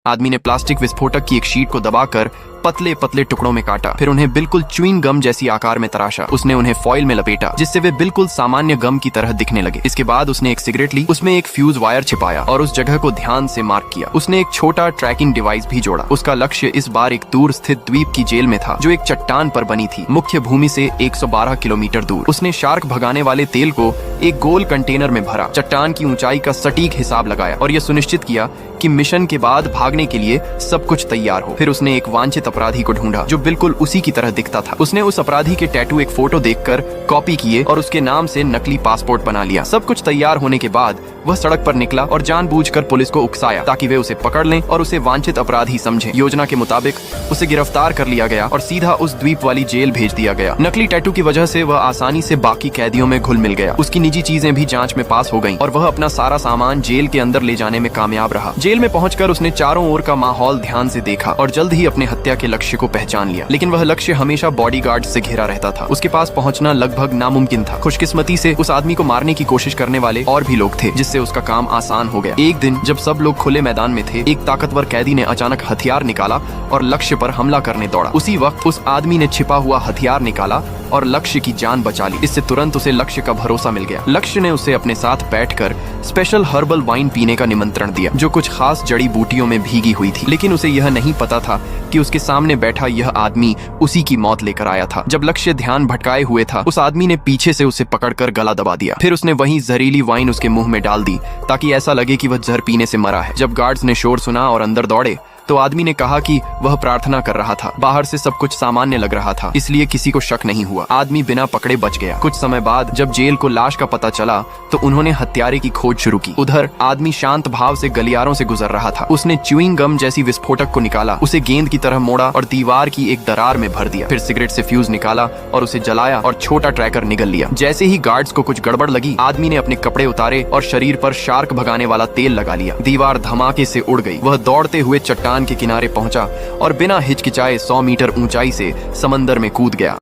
आदमी ने प्लास्टिक विस्फोटक की एक शीट को दबाकर पतले पतले टुकड़ों में काटा, फिर उन्हें बिल्कुल च्युइंग गम जैसी आकार में तराशा। उसने उन्हें फॉइल में लपेटा जिससे वे बिल्कुल सामान्य गम की तरह दिखने लगे। इसके बाद उसने एक सिगरेट ली, उसमें एक फ्यूज वायर छिपाया और उस जगह को ध्यान से मार्क किया। उसने एक छोटा ट्रैकिंग डिवाइस भी जोड़ा। उसका लक्ष्य इस बार एक दूर स्थित द्वीप की जेल में था जो एक चट्टान पर बनी थी, मुख्य भूमि से 112 किलोमीटर दूर। उसने शार्क भगाने वाले तेल को एक गोल कंटेनर में भरा, चट्टान की ऊंचाई का सटीक हिसाब लगाया और यह सुनिश्चित किया कि मिशन के बाद भागने के लिए सब कुछ तैयार हो। फिर उसने एक वांछित अपराधी को ढूंढा जो बिल्कुल उसी की तरह दिखता था। उसने उस अपराधी के टैटू एक फोटो देखकर कॉपी किए और उसके नाम से नकली पासपोर्ट बना लिया। सब कुछ तैयार होने के बाद वह सड़क पर निकला और जानबूझकर पुलिस को उकसाया ताकि वे उसे पकड़ लें और उसे वांछित अपराधी समझें। योजना के मुताबिक उसे गिरफ्तार कर लिया गया और सीधा उस द्वीप वाली जेल भेज दिया गया। नकली टैटू की वजह से वह आसानी से बाकी कैदियों में घुल मिल गया। उसकी निजी चीजें भी जांच में पास हो गईं और वह अपना सारा सामान जेल के अंदर ले जाने में कामयाब रहा। जेल में पहुंचकर उसने चारों ओर का माहौल ध्यान से देखा और जल्द ही अपने हत्या के लक्ष्य को पहचान लिया। लेकिन वह लक्ष्य हमेशा बॉडीगार्ड से घिरा रहता था। उसके पास पहुंचना लगभग नामुमकिन था। खुशकिस्मती से उस आदमी को मारने की कोशिश करने वाले और भी लोग थे जिससे उसका काम आसान हो गया। एक दिन जब सब लोग खुले मैदान में थे, एक ताकतवर कैदी ने अचानक हथियार निकाला और लक्ष्य पर हमला करने दौड़ा। उसी वक्त उस आदमी ने छिपा हुआ हथियार निकाला और लक्ष्य की जान बचा ली। इससे तुरंत उसे लक्ष्य का भरोसा मिल गया। लक्ष्य ने उसे अपने साथ बैठकर स्पेशल हर्बल वाइन पीने का निमंत्रण दिया जो कुछ खास जड़ी बूटियों में भीगी हुई थी। लेकिन उसे यह नहीं पता था कि उसके सामने बैठा यह आदमी उसी की मौत लेकर आया था। जब लक्ष्य ध्यान भटकाए हुए था, उस आदमी ने पीछे से उसे पकड़कर गला दबा दिया। फिर उसने वही जहरीली वाइन उसके मुंह में डाल दी ताकि ऐसा लगे कि वह जहर पीने से मरा है। जब गार्ड्स ने शोर सुना और अंदर दौड़े तो आदमी ने कहा कि वह प्रार्थना कर रहा था। बाहर से सब कुछ सामान्य लग रहा था, इसलिए किसी को शक नहीं हुआ। आदमी बिना पकड़े बच गया। कुछ समय बाद जब जेल को लाश का पता चला तो उन्होंने हत्यारे की खोज शुरू की। उधर आदमी शांत भाव से गलियारों से गुजर रहा था। उसने च्युइंग गम जैसी विस्फोटक को निकाला, उसे गेंद की तरह मोड़ा और दीवार की एक दरार में भर दिया। फिर सिगरेट से फ्यूज निकाला और उसे जलाया और छोटा ट्रैकर निगल लिया। जैसे ही गार्ड्स को कुछ गड़बड़ लगी, आदमी ने अपने कपड़े उतारे और शरीर पर शार्क भगाने वाला तेल लगा लिया। दीवार धमाके से उड़ गई। वह दौड़ते हुए चट्टान के किनारे पहुंचा और बिना हिचकिचाए 100 मीटर ऊंचाई से समंदर में कूद गया।